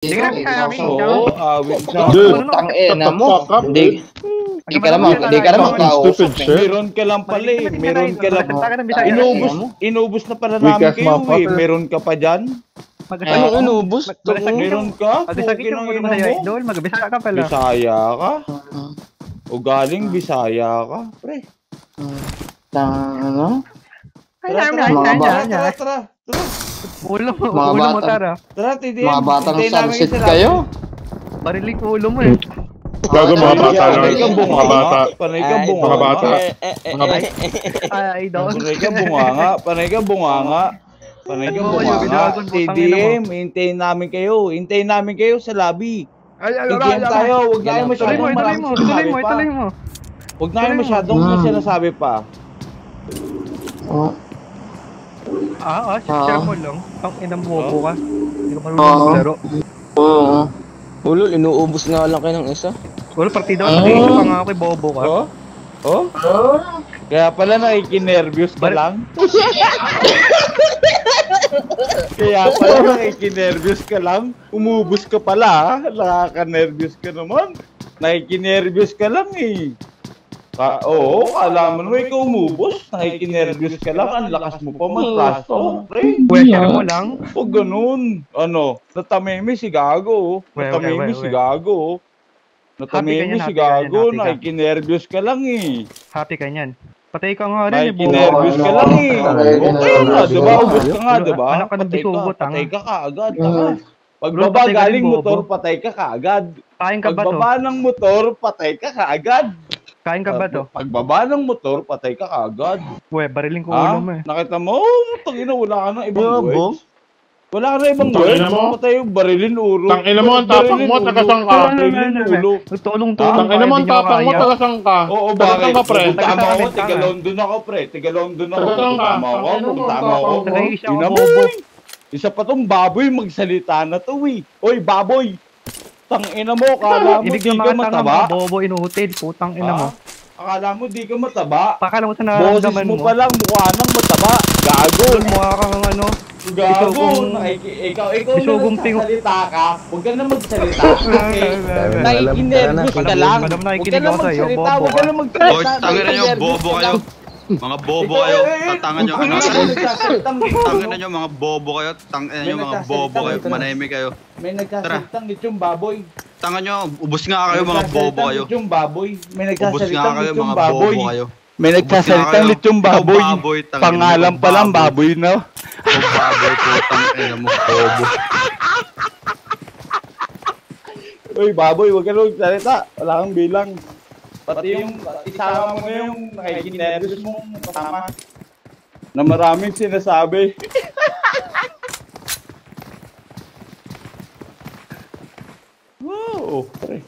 Oo, awit ka. Tang-ina mo. Hindi ka naman kausap. Meron ka lang pala eh. Meron ka lang. Inubos na pala namin kayo eh. Meron ka pa dyan? Anong inubos? Meron ka? Pukin ang ina mo. Idol, mag-Bisaya ka pala. Bisaya ka? O galing Bisaya ka? Pre. Ano? Tara. Ulo mo, tara. Tara, TDM. Mga batang sunset kayo. Bariling ulo mo eh. Gago mga bata lang. Panay ka bunganga. Panay ka bunganga. Ay, idol. Panay ka bunganga. TDM, hintayin namin kayo sa lobby. TDM tayo, huwag na kayo masyadong sinasabi pa. Huwag na kayo masyadong sinasabi pa. Share mo lang. Ang inang bobo ka. Hindi ka marunong maglaro. Oo. Ulol, inuubos nga lang kayo ng isa. Ulo, partida ka. Hindi ka pa nga ako, bobo ka. Kaya pala nakikinervyos ka lang. Umubos ka pala. Nakaka-nervyos ka naman. Nakikinervyos ka lang eh. Oo, alam mo ikaw umubos. Nakikinervyos ka lang. Ang lakas mo pa mag-plasto. Share mo lang. Huwag ganun. Natamimi si Gago. Nakikinervyos ka lang eh. Happy ka niyan. Patay ka nga rin eh. Nakikinervyos ka lang eh. Okay na, diba? Ubus ka nga, diba? Anak ka ng bisugot, patay ka kaagad. Pagbaba galing motor, patay ka kaagad. Kain ka ba to? Pagbaba ng motor, patay ka kaagad. Kain ka ba to? Pagbaba ng motor, patay ka kaagad. Bariling ko ulo mo eh. Nakita mo? Tangina, wala ka na ibang words. Wala ka na ibang words. Patay yung barilin ulo. Tangina mo, ang tapang mo, tagasang ka. Nagtulong-tulong. Tangina mo, ang tapang mo, tagasang ka. Oo, bakit? Tama ako, tiga-London ako, pre. Tiga-London ako. Tama ako. Isa pa tong baboy, magsalita na to eh. Oy, baboy! Tangina mo, akala mo di ka mataba? Bobo inutil, putang ina mo. Akala mo di ka mataba? Pakala mo sa nararamdaman mo. Boses mo pa lang, mukha nang mataba. Gago! Mukha kang ano. Gago! Ikaw na nagsasalita ka. Huwag ka na magsalita. Nakikinervyos ka lang. Huwag ka na magsalita. Huwag ka na magsalita. Tangin na nyo, bobo kayo. Mga bobo kayo. Tatangan nyo. Tangin na nyo, mga bobo kayo. Tangin na nyo, mga bobo kayo. Manahimik kayo. May nagsasaltang lechong baboy. Tangan nyo, ubos nga kayo, mga bobo kayo. May ubos nga kayo, mga bobo kayo. May nagsasalitang lechong baboy. Pangalan pa lang baboy na. Baboy po, tangin na mo, bobo. Uy, baboy, huwag ka na magsalita. Wala kang bilang. Pati yung isama mo na yung nakikinervyos mong kasama. Na maraming sinasabi. Wow, pre.